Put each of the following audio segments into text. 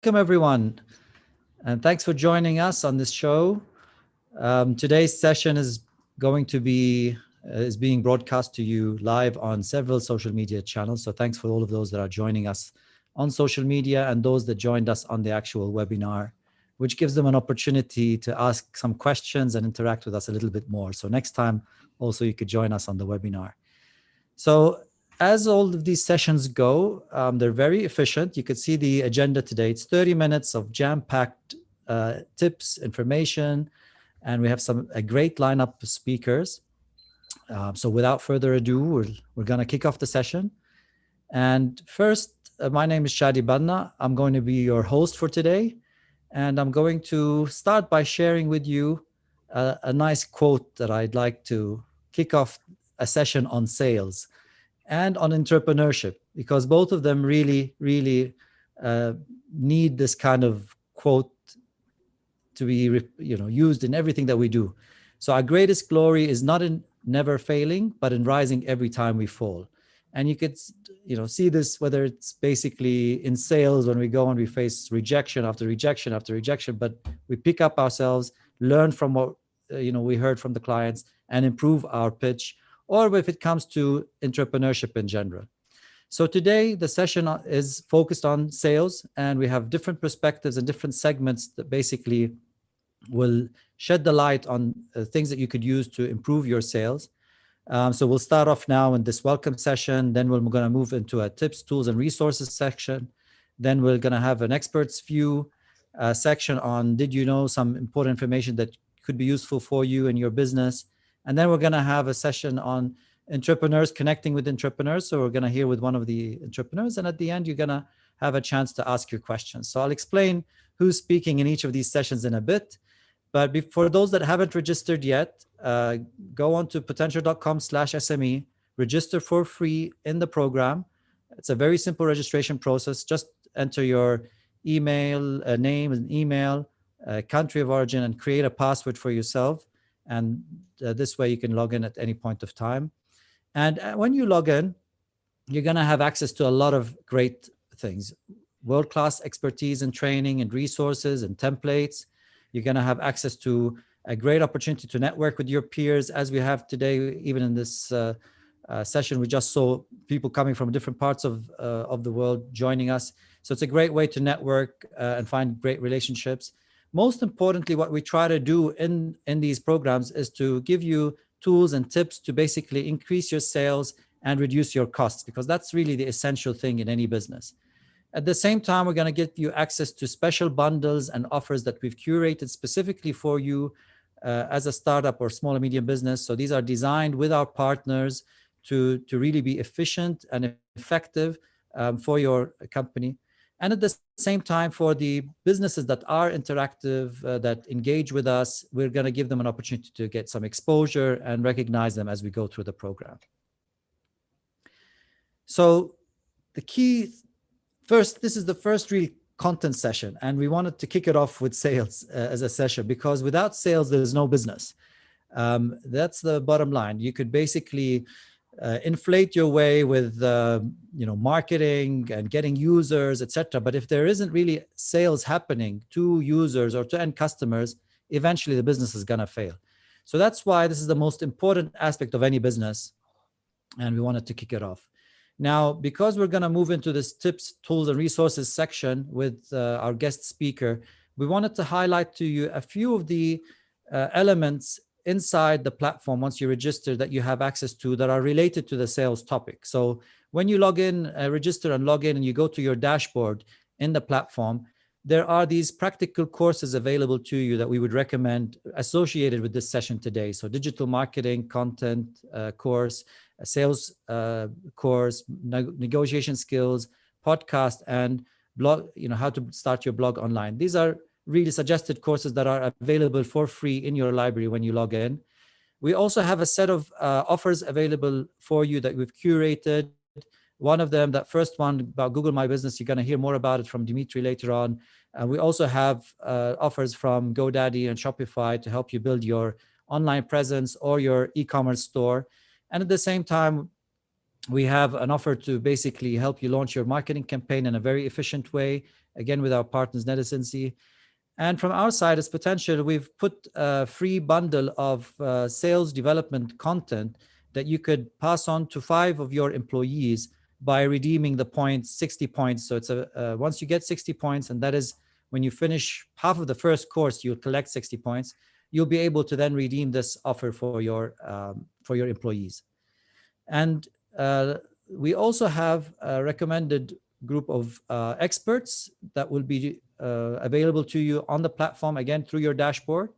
Welcome, everyone, and thanks for joining us on this show. Today's session is being broadcast to you live on several social media channels. So thanks for all of those that are joining us on social media and those that joined us on the actual webinar, which gives them an opportunity to ask some questions and interact with us a little bit more. So next time, also, you could join us on the webinar. So as all of these sessions go, they're very efficient. You could see the agenda today. It's 30 minutes of jam-packed tips, information, and we have a great lineup of speakers. So without further ado, we're going to kick off the session. And first, my name is Shadi Banna. I'm going to be your host for today. And I'm going to start by sharing with you a nice quote that I'd like to kick off a session on sales and on entrepreneurship, because both of them really need this kind of quote to be used in everything that we do. So our greatest glory is not in never failing, but in rising every time we fall. And you could see this, whether it's basically in sales, when we go and we face rejection after rejection after rejection, but we pick up ourselves, learn from what we heard from the clients, and improve our pitch, or if it comes to entrepreneurship in general. So today, the session is focused on sales, and we have different perspectives and different segments that basically will shed the light on things that you could use to improve your sales. So we'll start off now in this welcome session. Then we're going to move into a tips, tools, and resources section. Then we're going to have an expert's view section on did you know some important information that could be useful for you and your business. And then we're going to have a session on entrepreneurs, connecting with entrepreneurs. So we're going to hear with one of the entrepreneurs. And at the end, you're going to have a chance to ask your questions. So I'll explain who's speaking in each of these sessions in a bit. But for those that haven't registered yet, go on to potential.com/SME, register for free in the program. It's a very simple registration process. Just enter your email, name and email, country of origin, and create a password for yourself. And this way you can log in at any point of time. And when you log in, you're going to have access to a lot of great things, world-class expertise and training and resources and templates. You're going to have access to a great opportunity to network with your peers, as we have today. Even in this session, we just saw people coming from different parts of the world joining us. So it's a great way to network and find great relationships. Most importantly, what we try to do in these programs is to give you tools and tips to basically increase your sales and reduce your costs, because that's really the essential thing in any business. At the same time, we're going to give you access to special bundles and offers that we've curated specifically for you as a startup or small and medium business. So these are designed with our partners to really be efficient and effective for your company. And at the same time, for the businesses that are interactive, that engage with us, we're going to give them an opportunity to get some exposure and recognize them as we go through the program. So the key, first, this is the first real content session, and we wanted to kick it off with sales as a session, because without sales, there's no business. That's the bottom line. You could basically inflate your way with marketing and getting users, etc. But if there isn't really sales happening to users or to end customers, eventually the business is going to fail. So that's why this is the most important aspect of any business, and we wanted to kick it off. Now, because we're going to move into this tips, tools, and resources section with our guest speaker, we wanted to highlight to you a few of the elements inside the platform once you register that you have access to that are related to the sales topic. So when you log in, register and log in, and you go to your dashboard in the platform, there are these practical courses available to you that we would recommend associated with this session today. So digital marketing, content course, a sales course, negotiation skills, podcast, and blog, how to start your blog online. These are really suggested courses that are available for free in your library when you log in. We also have a set of offers available for you that we've curated. One of them, that first one about Google My Business, you're going to hear more about it from Dimitri later on. We also have offers from GoDaddy and Shopify to help you build your online presence or your e-commerce store. And at the same time, we have an offer to basically help you launch your marketing campaign in a very efficient way again, with our partners, Netizency. And from our side, as Potential, we've put a free bundle of sales development content that you could pass on to 5 of your employees by redeeming the points, 60 points. So it's once you get 60 points, and that is when you finish half of the first course, you'll collect 60 points. You'll be able to then redeem this offer for your employees. And we also have a recommended group of experts that will be available to you on the platform, again, through your dashboard.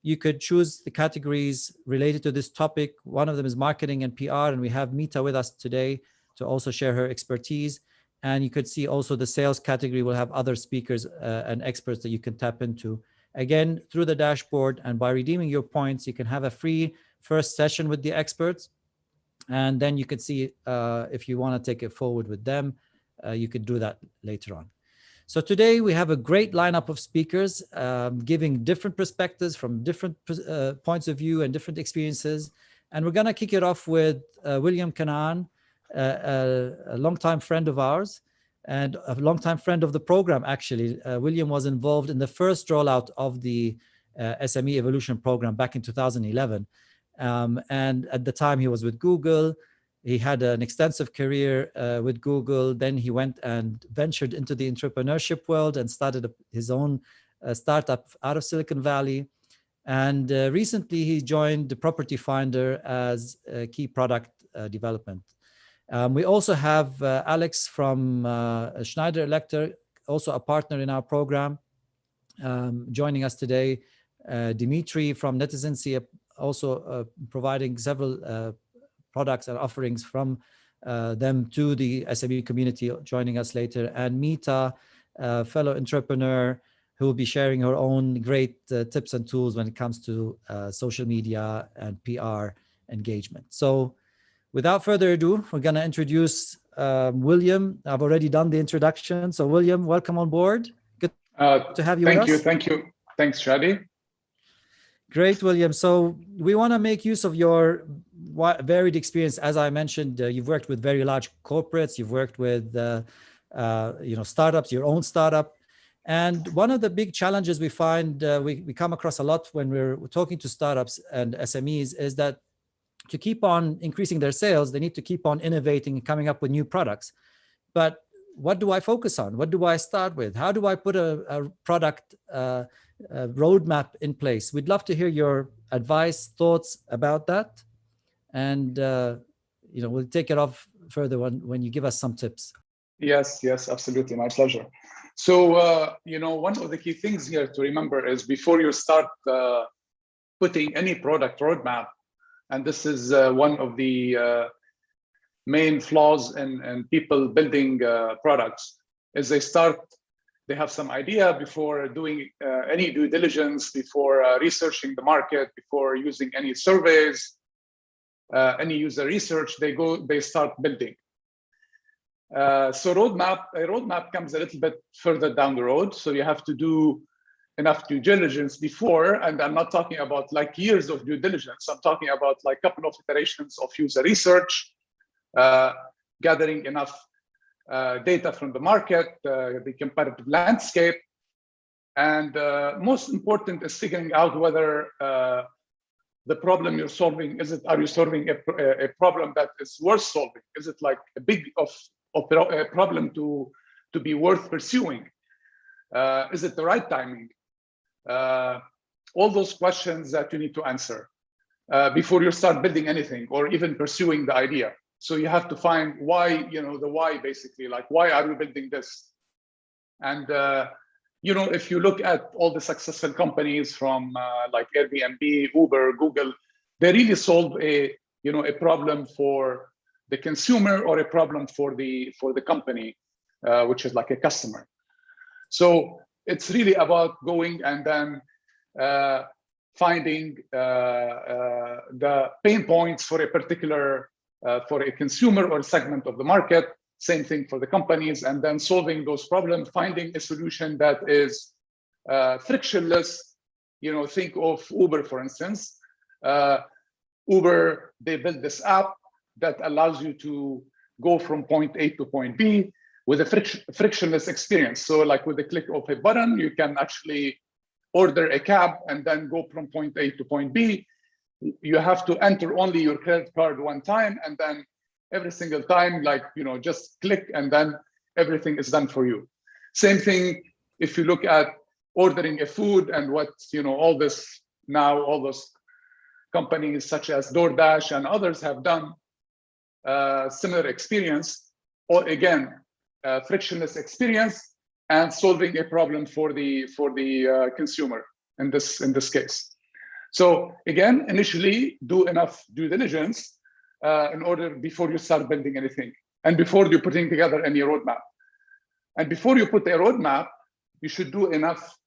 You could choose the categories related to this topic. One of them is marketing and PR, and we have Mita with us today to also share her expertise. And you could see also the sales category will have other speakers and experts that you can tap into. Again, through the dashboard, and by redeeming your points, you can have a free first session with the experts. And then you can see if you want to take it forward with them, you could do that later on. So today we have a great lineup of speakers giving different perspectives from different points of view and different experiences. And we're going to kick it off with William Kanaan, a longtime friend of ours and a longtime friend of the program, actually. William was involved in the first rollout of the SME Evolution program back in 2011. And at the time he was with Google. He had an extensive career with Google. Then he went and ventured into the entrepreneurship world and started his own startup out of Silicon Valley. And recently he joined the Property Finder as a key product development. We also have Alex from Schneider Electric, also a partner in our program, joining us today. Dimitri from Netizency, also providing several products and offerings from them to the SME community, joining us later. And Mita, a fellow entrepreneur, who will be sharing her own great tips and tools when it comes to social media and PR engagement. So without further ado, we're going to introduce William. I've already done the introduction. So William, welcome on board. Good to have you with us. Thank you. Thanks, Shadi. Great, William. So we want to make use of your varied experience. As I mentioned, you've worked with very large corporates. You've worked with startups, your own startup. And one of the big challenges we find, we come across a lot when we're talking to startups and SMEs, is that to keep on increasing their sales, they need to keep on innovating and coming up with new products. But what do I focus on? What do I start with? How do I put a product roadmap in place? We'd love to hear your advice, thoughts about that. And we'll take it off further when you give us some tips. Yes, absolutely. My pleasure. So, one of the key things here to remember is before you start putting any product roadmap, and this is one of the main flaws in people building products, is they have some idea before doing any due diligence, before researching the market, before using any surveys, any user research, they start building. So a roadmap comes a little bit further down the road. So you have to do enough due diligence before, and I'm not talking about like years of due diligence. I'm talking about like a couple of iterations of user research, gathering enough data from the market, the competitive landscape, and most important is figuring out whether the problem you're solving, are you solving a problem that is worth solving? Is it like a big a problem to be worth pursuing? Is it the right timing? All those questions that you need to answer before you start building anything or even pursuing the idea. So you have to find why, the why, basically, like, why are we building this? And, if you look at all the successful companies from like Airbnb, Uber, Google, they really solve a problem for the consumer or a problem for the company, which is like a customer. So it's really about going and then finding the pain points for a particular for a consumer or segment of the market, same thing for the companies, and then solving those problems, finding a solution that is frictionless. Think of Uber, for instance. Uber, they built this app that allows you to go from point A to point B with a frictionless experience. So like with the click of a button, you can actually order a cab and then go from point A to point B. You have to enter only your credit card one time, and then every single time, like, just click and then everything is done for you. Same thing if you look at ordering a food and what, all this now, all those companies such as DoorDash and others have done similar experience, or again, frictionless experience and solving a problem for the consumer in this case. So again, initially do enough due diligence in order before you start building anything and before you're putting together any roadmap. And before you put a roadmap, you should do enough,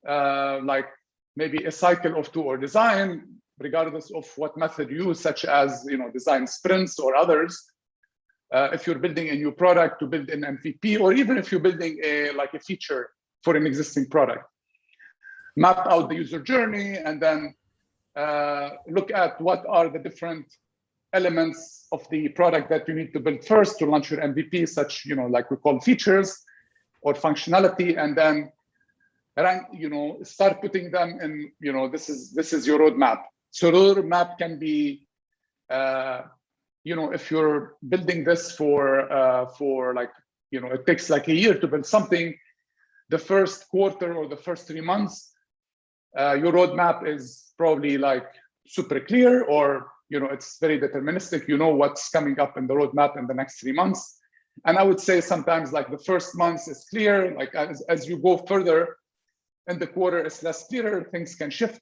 like maybe a cycle of 2 or design, regardless of what method you use, such as design sprints or others. If you're building a new product, to build an MVP, or even if you're building a feature for an existing product. Map out the user journey and then look at what are the different elements of the product that you need to build first to launch your MVP, such like we call features or functionality, and then start putting them in. This is your roadmap. So roadmap can be, if you're building this for like, it takes like a year to build something, the first quarter or the first 3 months, your roadmap is probably like super clear, or it's very deterministic. What's coming up in the roadmap in the next 3 months. And I would say sometimes like the first month is clear, like as you go further in the quarter, it's less clear, things can shift.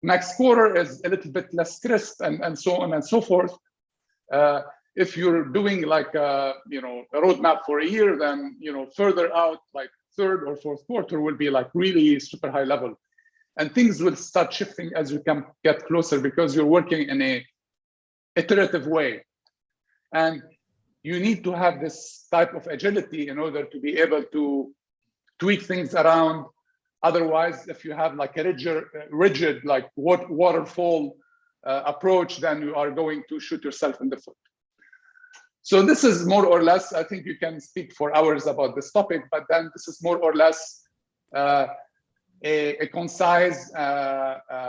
Next quarter is a little bit less crisp, and so on and so forth. If you're doing like a roadmap for a year, then further out, like third or fourth quarter will be like really super high level, and things will start shifting as you can get closer, because you're working in a iterative way, and you need to have this type of agility in order to be able to tweak things around. Otherwise, if you have like a rigid like waterfall approach, then you are going to shoot yourself in the foot. So this is more or less, I think you can speak for hours about this topic, but then this is more or less a concise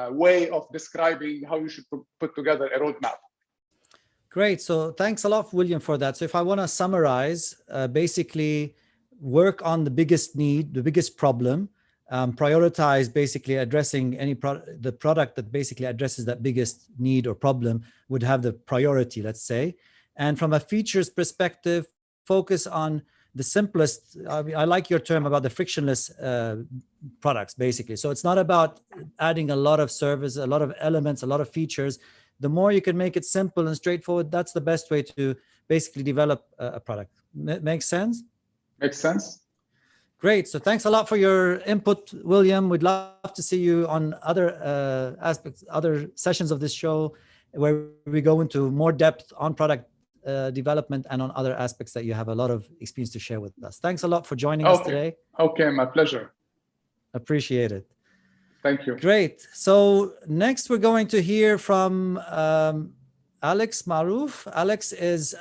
way of describing how you should put together a roadmap. Great. So thanks a lot, William, for that. So if I want to summarize, basically work on the biggest need, the biggest problem, prioritize basically addressing the product that basically addresses that biggest need or problem would have the priority, let's say. And from a features perspective, focus on the simplest. I like your term about the frictionless products, basically. So it's not about adding a lot of service, a lot of elements, a lot of features. The more you can make it simple and straightforward, that's the best way to basically develop a product. Makes sense? Makes sense. Great. So thanks a lot for your input, William. We'd love to see you on other aspects, other sessions of this show, where we go into more depth on product development and on other aspects that you have a lot of experience to share with us. Thanks a lot for joining us today. Okay, my pleasure. Appreciate it. Thank you. Great. So next we're going to hear from Alex Malouf. Alex is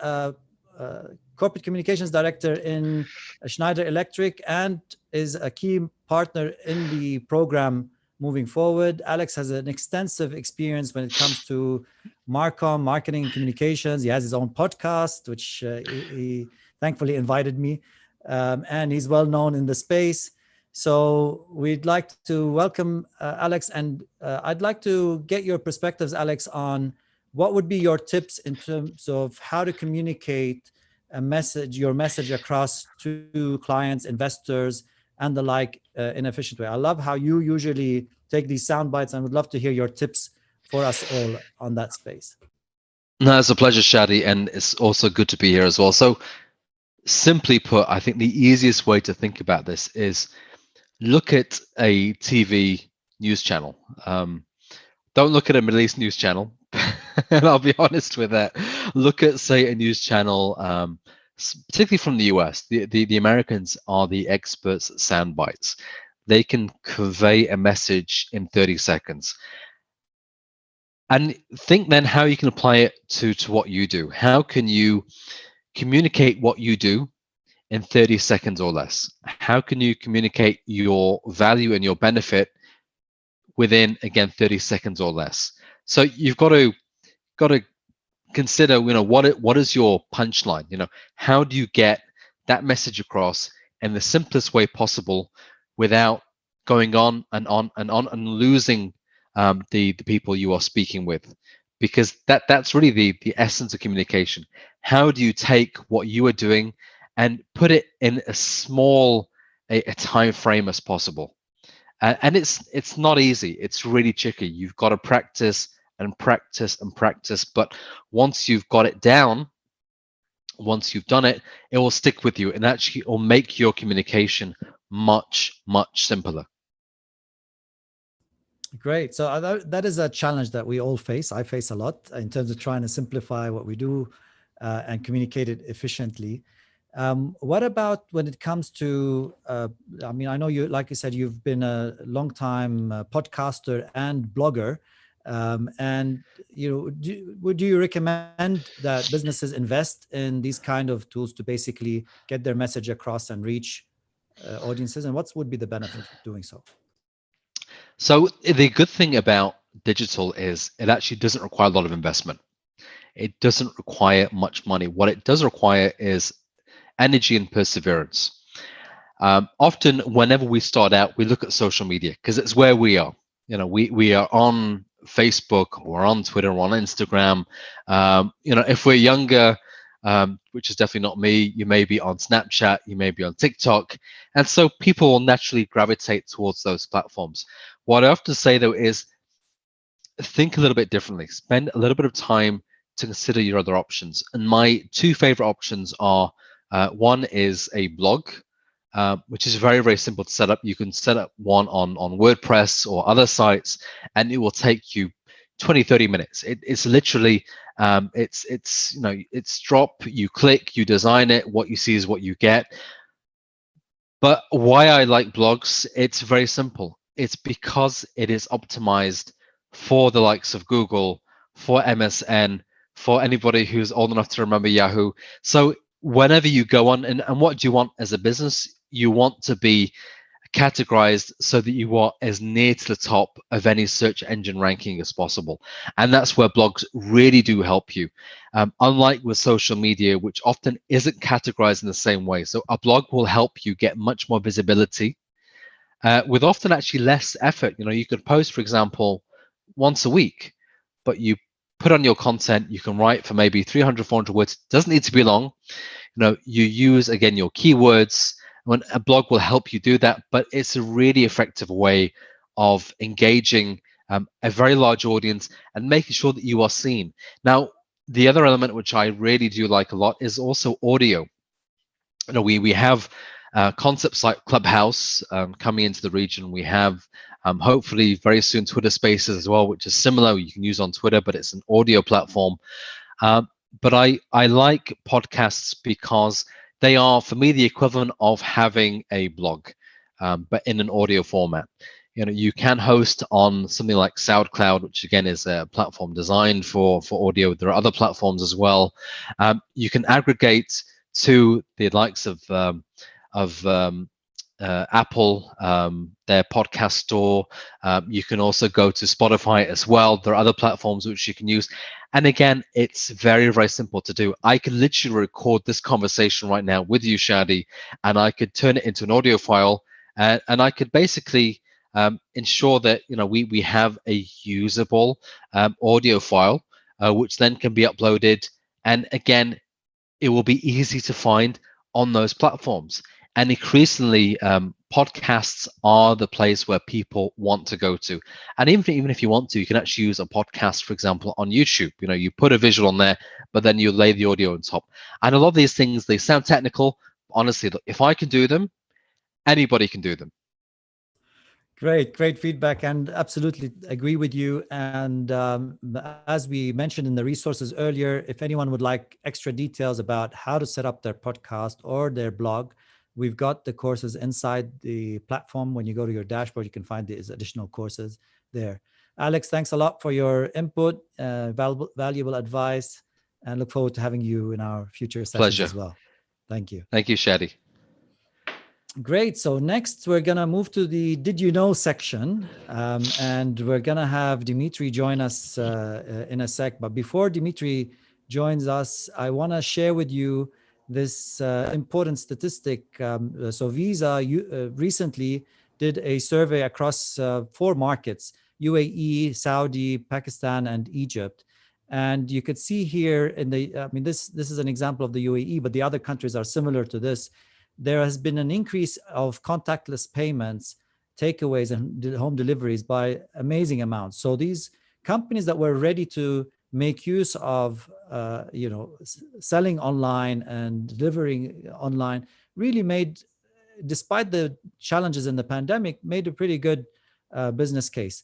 Corporate Communications Director in Schneider Electric and is a key partner in the program moving forward. Alex has an extensive experience when it comes to marketing and communications. He has his own podcast, which he thankfully invited me, and he's well known in the space. So we'd like to welcome Alex, and I'd like to get your perspectives, Alex, on what would be your tips in terms of how to communicate your message across to clients, investors, and the like in an efficient way. I love how you usually take these sound bites, and would love to hear your tips for us all on that space. No, it's a pleasure, Shadi, and it's also good to be here as well. So simply put, I think the easiest way to think about this is look at a TV news channel. Don't look at a Middle East news channel, and I'll be honest with that. Look at, say, a news channel, particularly from the US. The Americans are the experts at sound bites. They can convey a message in 30 seconds. And think then how you can apply it to what you do. How can you communicate what you do in 30 seconds or less? How can you communicate your value and your benefit within, again, 30 seconds or less? So you've got to consider, what is your punchline? How do you get that message across in the simplest way possible without going on and on and on and losing the people you are speaking with? Because that's really the essence of communication. How do you take what you are doing and put it in as small a time frame as possible? And it's not easy. It's really tricky. You've got to practice and practice and practice. But once you've got it down, once you've done it, it will stick with you, and actually it will make your communication much, much simpler. Great. So that is a challenge that we all face. I face a lot in terms of trying to simplify what we do and communicate it efficiently. What about when it comes to, I mean, I know you, like you said, you've been a long time podcaster and blogger. And would you recommend that businesses invest in these kind of tools to basically get their message across and reach audiences? And what would be the benefit of doing so? So the good thing about digital is it actually doesn't require a lot of investment. It doesn't require much money. What it does require is energy and perseverance. Often, whenever we start out, we look at social media because it's where we are. We are on Facebook, we're on Twitter, we're on Instagram. If we're younger, which is definitely not me, you may be on Snapchat, you may be on TikTok, and so people will naturally gravitate towards those platforms. What I often say though is think a little bit differently. Spend a little bit of time to consider your other options. And my two favorite options are one is a blog, which is very, very simple to set up. You can set up one on WordPress or other sites, and it will take you 20-30 minutes. It's literally it's drop, you click, you design it, what you see is what you get. But why I like blogs, it's very simple. It's because it is optimized for the likes of Google, for MSN, for anybody who's old enough to remember Yahoo. So whenever you go on, and what do you want as a business? You want to be categorized so that you are as near to the top of any search engine ranking as possible. And that's where blogs really do help you. Unlike with social media, which often isn't categorized in the same way. So a blog will help you get much more visibility with often actually less effort. You could post, for example, once a week, but you put on your content, you can write for maybe 300, 400 words. It doesn't need to be long. You use, again, your keywords. When a blog will help you do that, but it's a really effective way of engaging a very large audience and making sure that you are seen. Now, the other element which I really do like a lot is also audio. We have concepts like Clubhouse coming into the region. We have hopefully very soon Twitter Spaces as well, which is similar. You can use on Twitter, but it's an audio platform. But I like podcasts because they are, for me, the equivalent of having a blog, but in an audio format. You can host on something like SoundCloud, which again is a platform designed for audio. There are other platforms as well. You can aggregate to the likes of Apple, their podcast store. You can also go to Spotify as well. There are other platforms which you can use. And again, it's very, very simple to do. I can literally record this conversation right now with you, Shadi, and I could turn it into an audio file, and I could basically ensure that we have a usable audio file, which then can be uploaded. And again, it will be easy to find on those platforms. And increasingly, podcasts are the place where people want to go to. And even if you want to, you can actually use a podcast, for example, on YouTube. You put a visual on there, but then you lay the audio on top. And a lot of these things, they sound technical. Honestly, if I can do them, anybody can do them. Great feedback, and absolutely agree with you. And as we mentioned in the resources earlier, if anyone would like extra details about how to set up their podcast or their blog, we've got the courses inside the platform. When you go to your dashboard, you can find these additional courses there. Alex, thanks a lot for your input, valuable advice, and look forward to having you in our future sessions as well. Thank you. Thank you, Shadi. Great. So next we're going to move to the Did You Know section. And we're going to have Dimitri join us in a sec. But before Dimitri joins us, I want to share with you this important statistic. So Visa recently did a survey across 4 markets: UAE, Saudi, Pakistan, and Egypt. And you could see here in the, I mean, this is an example of the UAE, but the other countries are similar to this. There has been an increase of contactless payments, takeaways, and home deliveries by amazing amounts. So these companies that were ready to make use of, selling online and delivering online really made, despite the challenges in the pandemic, made a pretty good business case.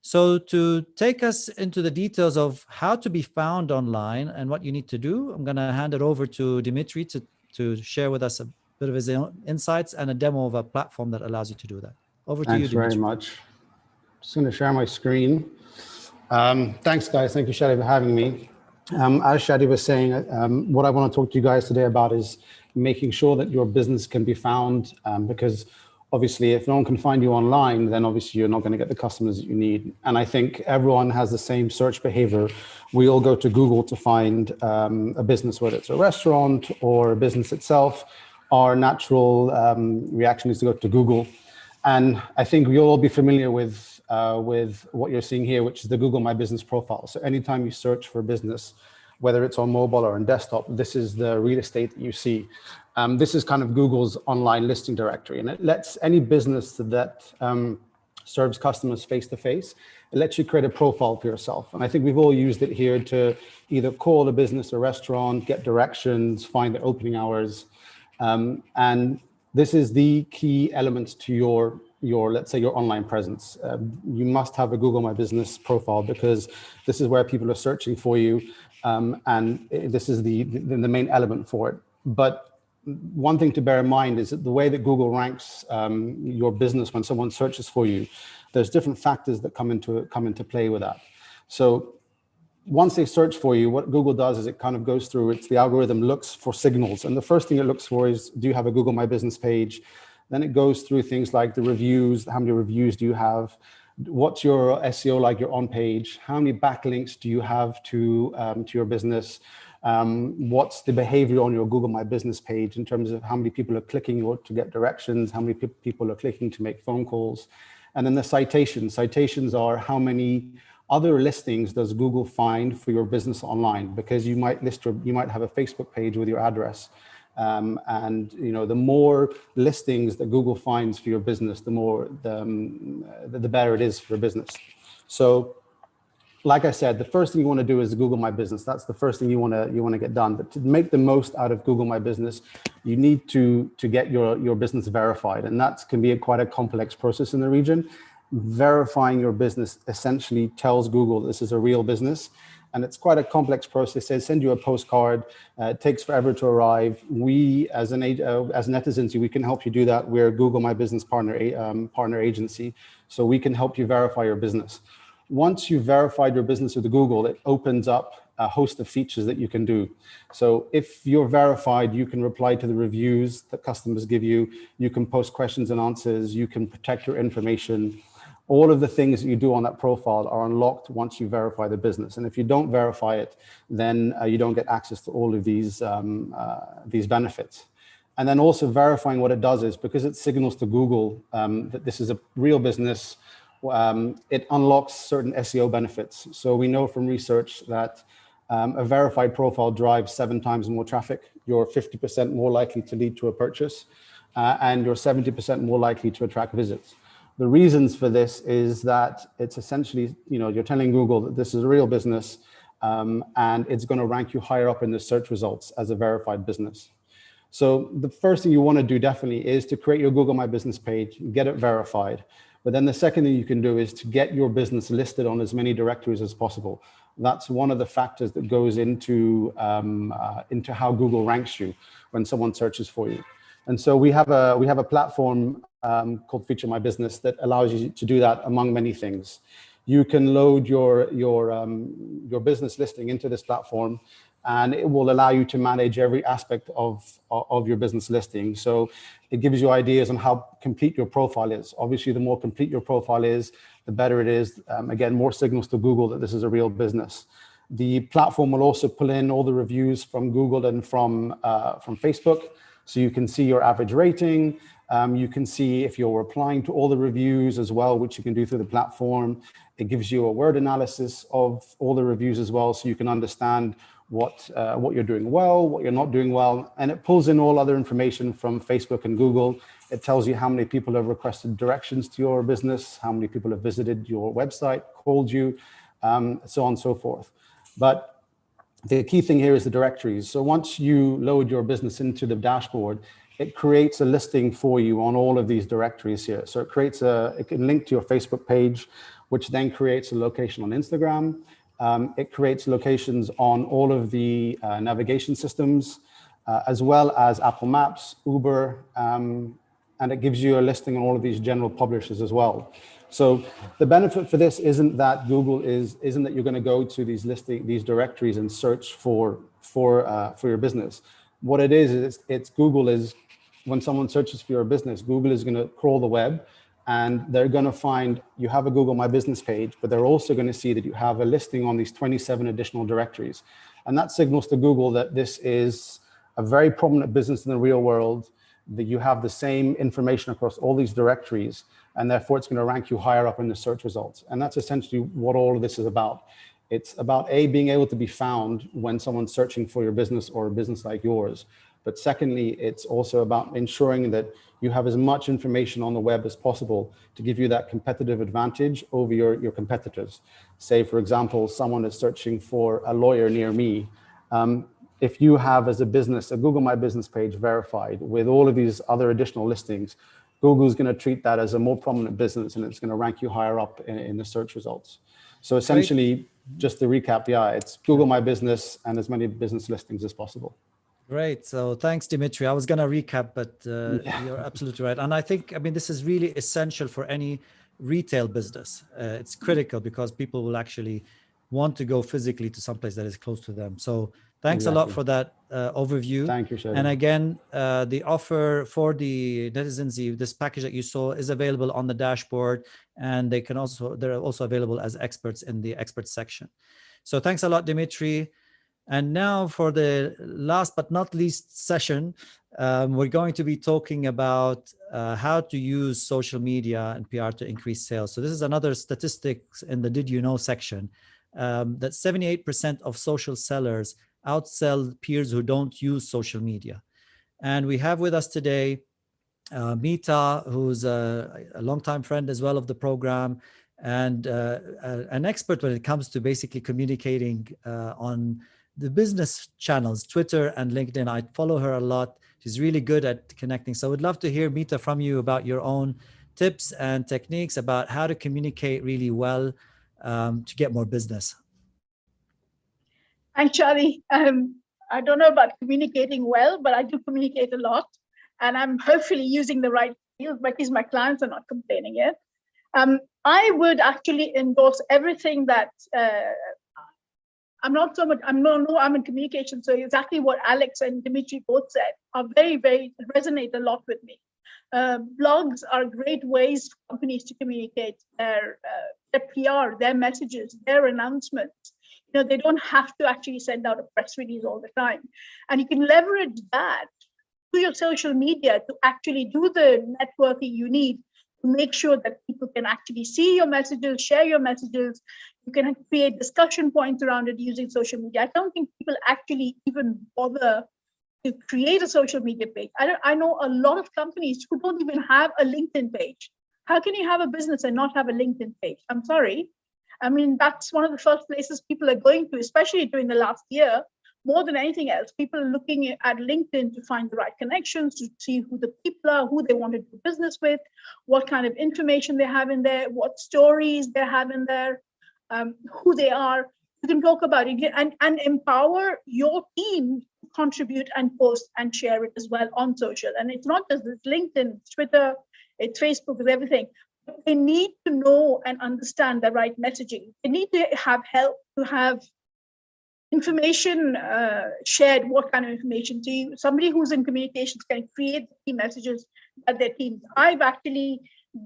So to take us into the details of how to be found online and what you need to do, I'm going to hand it over to Dimitri to share with us a bit of his insights and a demo of a platform that allows you to do that. Over to you, Dimitri. Thanks very much. Just going to share my screen. Thanks, guys. Thank you, Shadi, for having me. As Shadi was saying, what I want to talk to you guys today about is making sure that your business can be found, because obviously if no one can find you online, then obviously you're not going to get the customers that you need. And I think everyone has the same search behavior. We all go to Google to find a business, whether it's a restaurant or a business itself. Our natural reaction is to go to Google. And I think you'll all be familiar with what you're seeing here, which is the Google My Business profile. So anytime you search for a business, whether it's on mobile or on desktop, this is the real estate that you see. This is kind of Google's online listing directory, and it lets any business that serves customers face-to-face, it lets you create a profile for yourself. And I think we've all used it here to either call a business, a restaurant, get directions, find the opening hours. And this is the key elements to your let's say your online presence. You must have a Google My Business profile, because this is where people are searching for you, and this is the main element for it. But one thing to bear in mind is that the way that Google ranks your business when someone searches for you, there's different factors that come into play with that. So once they search for you, what Google does is it kind of goes through, the algorithm looks for signals. And the first thing it looks for is, do you have a Google My Business page? Then it goes through things like the reviews, how many reviews do you have? What's your SEO like, your on page? How many backlinks do you have to your business? What's the behavior on your Google My Business page in terms of how many people are clicking to get directions, how many people are clicking to make phone calls? And then the citations. Citations are how many other listings does Google find for your business online, because you might have a Facebook page with your address. And the more listings that Google finds for your business, the better it is for your business. So like I said, the first thing you want to do is Google My Business. That's the first thing you want to get done. But to make the most out of Google My Business, you need to get your business verified, and that can be quite a complex process in the region. Verifying your business essentially tells Google this is a real business, and it's quite a complex process. They send you a postcard. It takes forever to arrive. We, as Netizens, we can help you do that. We're a Google My Business partner agency, so we can help you verify your business. Once you've verified your business with Google, it opens up a host of features that you can do. So if you're verified, you can reply to the reviews that customers give you. You can post questions and answers. You can protect your information. All of the things that you do on that profile are unlocked once you verify the business. And if you don't verify it, then you don't get access to all of these benefits. And then also verifying what it does is, because it signals to Google that this is a real business, it unlocks certain SEO benefits. So we know from research that a verified profile drives 7 times more traffic. You're 50% more likely to lead to a purchase, and you're 70% more likely to attract visits. The reasons for this is that it's essentially, you're telling Google that this is a real business, and it's going to rank you higher up in the search results as a verified business. So the first thing you want to do definitely is to create your Google My Business page, get it verified. But then the second thing you can do is to get your business listed on as many directories as possible. That's one of the factors that goes into how Google ranks you when someone searches for you. And so we have a platform called Feature My Business that allows you to do that, among many things. You can load your business listing into this platform. and it will allow you to manage every aspect of your business listing. So it gives you ideas on how complete your profile is. Obviously, the more complete your profile is, the better it is. Again, more signals to Google that this is a real business. The platform will also pull in all the reviews from Google and from Facebook. So you can see your average rating. You can see if you're replying to all the reviews as well, which you can do through the platform. It gives you a word analysis of all the reviews as well, so you can understand what you're doing well, what you're not doing well. And it pulls in all other information from Facebook and Google. It tells you how many people have requested directions to your business, how many people have visited your website, called you, so on and so forth. But the key thing here is the directories. So once you load your business into the dashboard, it creates a listing for you on all of these directories here. So it can link to your Facebook page, which then creates a location on Instagram. It creates locations on all of the navigation systems, as well as Apple Maps, Uber, and it gives you a listing on all of these general publishers as well. So the benefit for this isn't that isn't that you're going to go to these directories and search for your business. What it is Google is, when someone searches for your business, Google is going to crawl the web, and they're going to find you have a Google My Business page, but they're also going to see that you have a listing on these 27 additional directories. And that signals to Google that this is a very prominent business in the real world, that you have the same information across all these directories, and therefore it's going to rank you higher up in the search results. And that's essentially what all of this is about. It's about being able to be found when someone's searching for your business or a business like yours. But secondly, it's also about ensuring that you have as much information on the web as possible to give you that competitive advantage over your competitors. Say, for example, someone is searching for a lawyer near me. If you have, as a business, a Google My Business page verified with all of these other additional listings, Google's going to treat that as a more prominent business, and it's going to rank you higher up in the search results. So essentially, just to recap, it's Google My Business and as many business listings as possible. Great. So thanks, Dimitri. I was going to recap, but you're absolutely right. And I think, this is really essential for any retail business. It's critical because people will actually want to go physically to someplace that is close to them. So thanks a lot for that overview. Thank you, Shadi. And again, the offer for the netizens, this package that you saw is available on the dashboard, and they're also available as experts in the experts section. So thanks a lot, Dimitri. And now for the last but not least session, we're going to be talking about how to use social media and PR to increase sales. So this is another statistics in the Did You Know section, that 78% of social sellers outsell peers who don't use social media. And we have with us today Mita, who's a longtime friend as well of the program, and an expert when it comes to basically communicating on the business channels, Twitter and LinkedIn. I follow her a lot. She's really good at connecting. So I would love to hear, Mita, from you about your own tips and techniques about how to communicate really well to get more business. Thanks, Shadi. I don't know about communicating well, but I do communicate a lot. And I'm hopefully using the right skills because my clients are not complaining yet. I would actually endorse everything that I'm in communication. So exactly what Alex and Dimitri both said are very, very resonate a lot with me. Blogs are great ways for companies to communicate their PR, their messages, their announcements. They don't have to actually send out a press release all the time. And you can leverage that to your social media to actually do the networking you need to make sure that people can actually see your messages, share your messages. You can create discussion points around it using social media. I don't think people actually even bother to create a social media page. I know a lot of companies who don't even have a LinkedIn page. How can you have a business and not have a LinkedIn page? I'm sorry. That's one of the first places people are going to, especially during the last year. More than anything else, people are looking at LinkedIn to find the right connections, to see who the people are, who they want to do business with, what kind of information they have in there, what stories they have in there, who they are. You can talk about it and empower your team to contribute and post and share it as well on social. And it's not just this LinkedIn, it's Twitter, it's Facebook, it's everything. But they need to know and understand the right messaging. They need to have help to have information shared, what kind of information? So somebody who's in communications can create the key messages that their teams. I've actually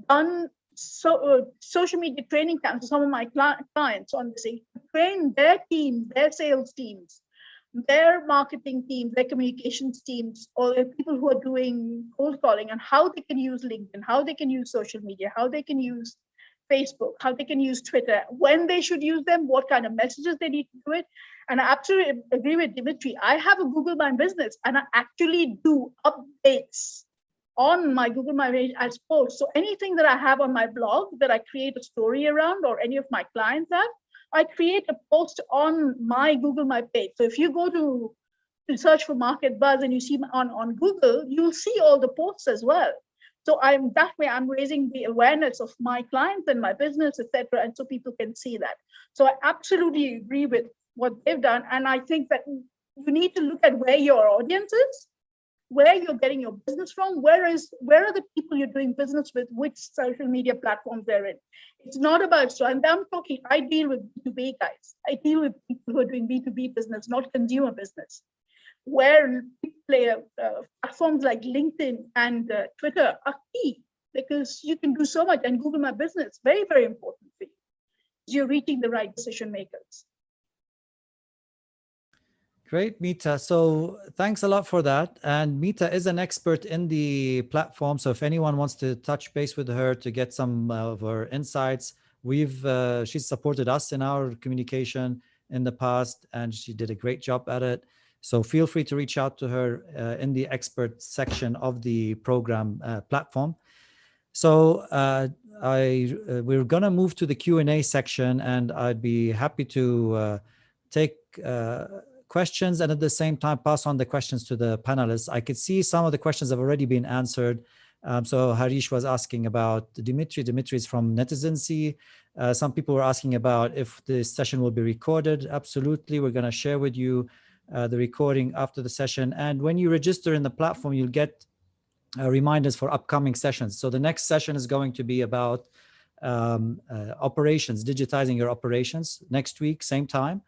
done social media training camps to some of my clients on this, to train their teams, their sales teams, their marketing teams, their communications teams, or the people who are doing cold calling, and how they can use LinkedIn, how they can use social media, how they can use Facebook, how they can use Twitter, when they should use them, what kind of messages they need to do it. And I absolutely agree with Dimitri. I have a Google My Business, and I actually do updates on my Google My page as posts. So anything that I have on my blog that I create a story around, or any of my clients have, I create a post on my Google My page. So if you go to search for Market Buzz and you see on Google, you'll see all the posts as well. So that way I'm raising the awareness of my clients and my business, etc., and so people can see that. So I absolutely agree with what they've done, and I think that you need to look at where your audience is, where you're getting your business from, where are the people you're doing business with, which social media platforms they're in. It's not about, so I'm talking, I deal with B2B guys. I deal with people who are doing B2B business, not consumer business, where platforms like LinkedIn and Twitter are key, because you can do so much, and Google My Business, very, very important for you. You're reaching the right decision makers. Great, Mita. So thanks a lot for that. And Mita is an expert in the platform. So if anyone wants to touch base with her to get some of her insights, she's supported us in our communication in the past, and she did a great job at it. So feel free to reach out to her in the expert section of the program platform. So we're going to move to the Q&A section, and I'd be happy to take questions, and at the same time pass on the questions to the panelists. I could see some of the questions have already been answered. So Harish was asking about Dimitri. Dimitri is from Netizency. Some people were asking about if the session will be recorded. Absolutely, we're going to share with you the recording after the session. And when you register in the platform, you'll get reminders for upcoming sessions. So the next session is going to be about operations, digitizing your operations, next week, same time.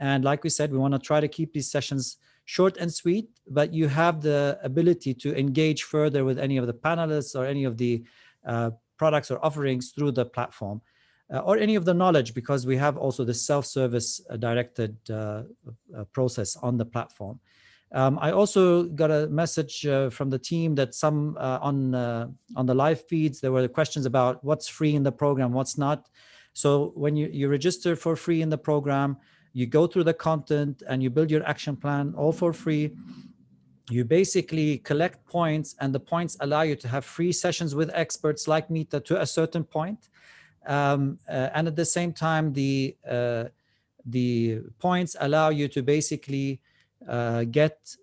And like we said, we want to try to keep these sessions short and sweet, but you have the ability to engage further with any of the panelists or any of the products or offerings through the platform, or any of the knowledge, because we have also the self-service directed process on the platform. I also got a message from the team that some on the live feeds, there were questions about what's free in the program, what's not. So when you register for free in the program, you go through the content and you build your action plan all for free. You basically collect points, and the points allow you to have free sessions with experts like Mita to a certain point. And at the same time, the points allow you to basically get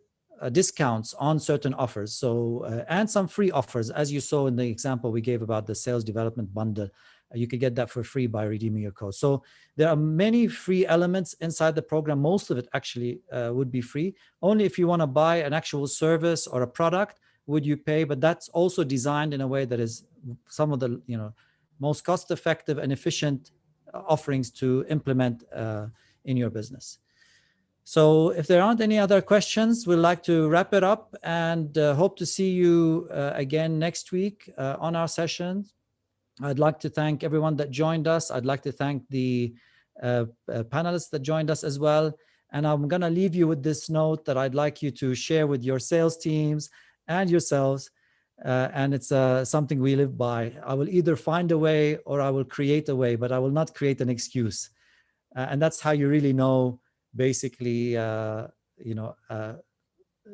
discounts on certain offers. So, and some free offers, as you saw in the example we gave about the sales development bundle. You could get that for free by redeeming your code. So there are many free elements inside the program. Most of it actually would be free. Only if you want to buy an actual service or a product would you pay, but that's also designed in a way that is some of the most cost-effective and efficient offerings to implement in your business. So if there aren't any other questions, we'd like to wrap it up, and hope to see you again next week on our sessions. I'd like to thank everyone that joined us. I'd like to thank the panelists that joined us as well. And I'm going to leave you with this note that I'd like you to share with your sales teams and yourselves. And it's something we live by. I will either find a way or I will create a way, but I will not create an excuse. And that's how you really know, basically,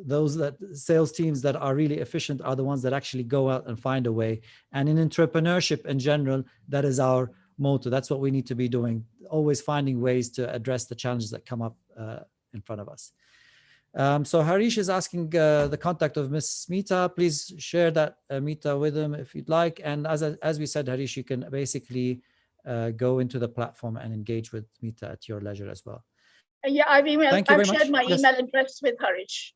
those sales teams that are really efficient are the ones that actually go out and find a way. And in entrepreneurship in general, that is our motto. That's what we need to be doing, always finding ways to address the challenges that come up in front of us. So Harish is asking the contact of Miss Mita. Please share that Mita with him if you'd like. And as we said, Harish, you can basically go into the platform and engage with Mita at your leisure as well. Yeah, I've shared my email address with Harish.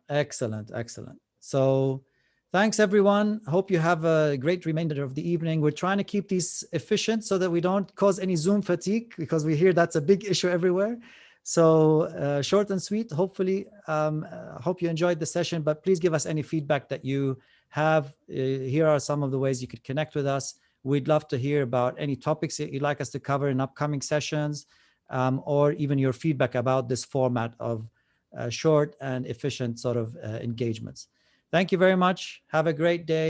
Excellent, excellent. So thanks, everyone. Hope you have a great remainder of the evening. We're trying to keep these efficient so that we don't cause any Zoom fatigue, because we hear that's a big issue everywhere. So short and sweet. Hopefully, hope you enjoyed the session, but please give us any feedback that you have. Here are some of the ways you could connect with us. We'd love to hear about any topics that you'd like us to cover in upcoming sessions, or even your feedback about this format of short and efficient sort of engagements. Thank you very much. Have a great day.